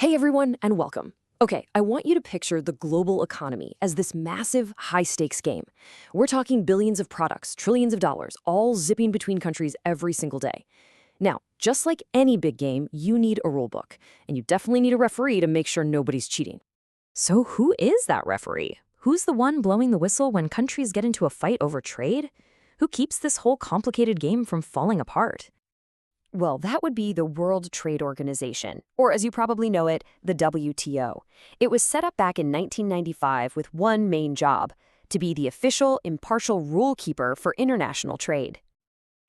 Hey everyone, and welcome. Okay, I want you to picture the global economy as this massive, high-stakes game. We're talking billions of products, trillions of dollars, all zipping between countries every single day. Now, just like any big game, you need a rule book, and you definitely need a referee to make sure nobody's cheating. So who is that referee? Who's the one blowing the whistle when countries get into a fight over trade? Who keeps this whole complicated game from falling apart? Well, that would be the World Trade Organization, or as you probably know it, the WTO. It was set up back in 1995 with one main job: to be the official, impartial rule keeper for international trade.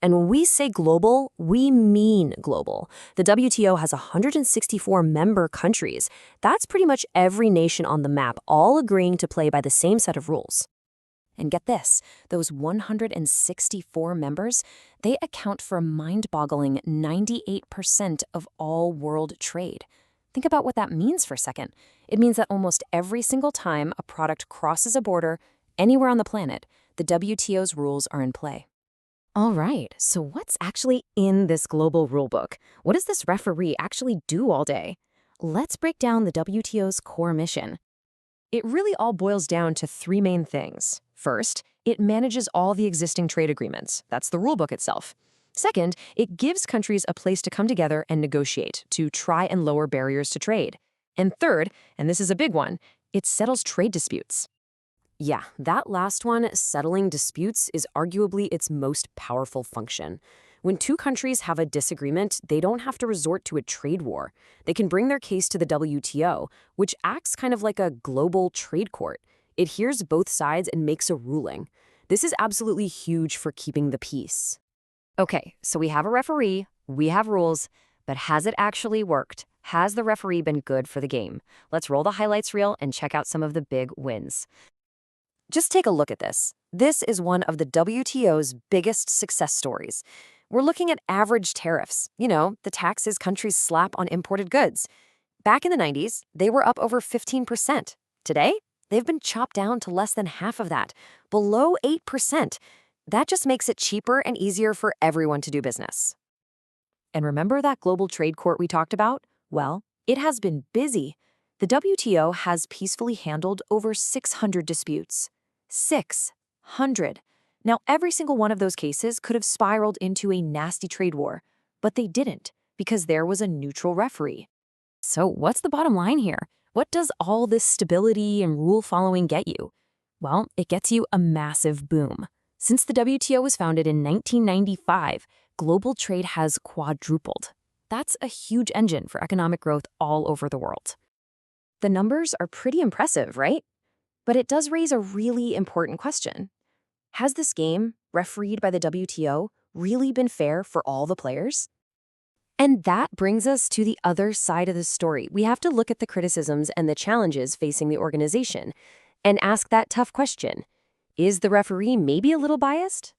And when we say global, we mean global. The WTO has 164 member countries. That's pretty much every nation on the map, all agreeing to play by the same set of rules. And get this, those 164 members, they account for a mind-boggling 98% of all world trade. Think about what that means for a second. It means that almost every single time a product crosses a border, anywhere on the planet, the WTO's rules are in play. All right, so what's actually in this global rulebook? What does this referee actually do all day? Let's break down the WTO's core mission. It really all boils down to three main things. First, it manages all the existing trade agreements. That's the rulebook itself. Second, it gives countries a place to come together and negotiate to try and lower barriers to trade. And third, and this is a big one, it settles trade disputes. Yeah, that last one, settling disputes, is arguably its most powerful function. When two countries have a disagreement, they don't have to resort to a trade war. They can bring their case to the WTO, which acts kind of like a global trade court. It hears both sides and makes a ruling. This is absolutely huge for keeping the peace. Okay, so we have a referee, we have rules, but has it actually worked? Has the referee been good for the game? Let's roll the highlights reel and check out some of the big wins. Just take a look at this. This is one of the WTO's biggest success stories. We're looking at average tariffs, the taxes countries slap on imported goods. Back in the 90s, they were up over 15%. Today, they've been chopped down to less than half of that, below 8%. That just makes it cheaper and easier for everyone to do business. And remember that global trade court we talked about? Well, it has been busy. The WTO has peacefully handled over 600 disputes. 600. Now, every single one of those cases could have spiraled into a nasty trade war, but they didn't because there was a neutral referee. So what's the bottom line here? What does all this stability and rule following get you? Well, it gets you a massive boom. Since the WTO was founded in 1995, global trade has quadrupled. That's a huge engine for economic growth all over the world. The numbers are pretty impressive, right? But it does raise a really important question. Has this game, refereed by the WTO, really been fair for all the players? And that brings us to the other side of the story. We have to look at the criticisms and the challenges facing the organization and ask that tough question. Is the referee maybe a little biased?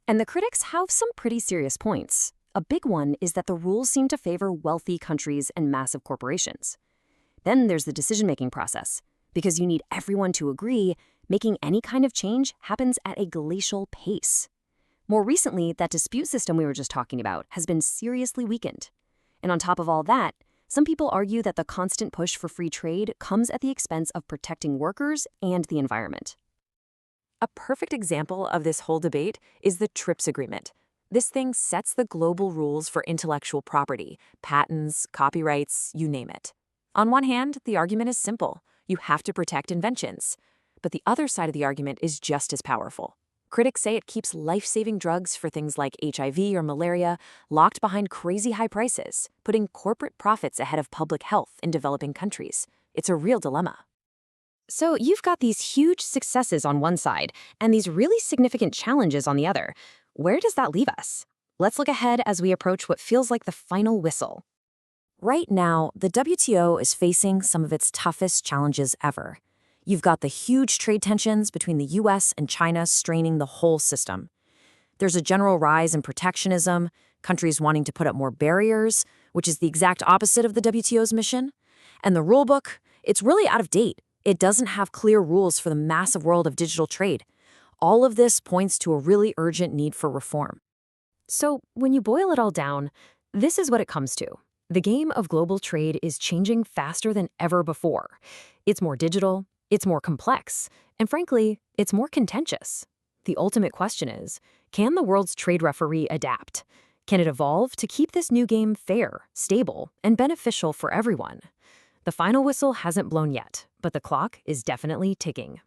And the critics have some pretty serious points. A big one is that the rules seem to favor wealthy countries and massive corporations. Then there's the decision-making process. Because you need everyone to agree, making any kind of change happens at a glacial pace. More recently, that dispute system we were just talking about has been seriously weakened. And on top of all that, some people argue that the constant push for free trade comes at the expense of protecting workers and the environment. A perfect example of this whole debate is the TRIPS agreement. This thing sets the global rules for intellectual property, patents, copyrights, you name it. On one hand, the argument is simple. You have to protect inventions. But the other side of the argument is just as powerful. Critics say it keeps life-saving drugs for things like HIV or malaria locked behind crazy high prices, putting corporate profits ahead of public health in developing countries. It's a real dilemma. So you've got these huge successes on one side and these really significant challenges on the other. Where does that leave us? Let's look ahead as we approach what feels like the final whistle. Right now, the WTO is facing some of its toughest challenges ever. You've got the huge trade tensions between the US and China straining the whole system. There's a general rise in protectionism, countries wanting to put up more barriers, which is the exact opposite of the WTO's mission. And the rulebook, it's really out of date. It doesn't have clear rules for the massive world of digital trade. All of this points to a really urgent need for reform. So when you boil it all down, this is what it comes to. The game of global trade is changing faster than ever before. It's more digital, it's more complex, and frankly, it's more contentious. The ultimate question is, can the world's trade referee adapt? Can it evolve to keep this new game fair, stable, and beneficial for everyone? The final whistle hasn't blown yet, but the clock is definitely ticking.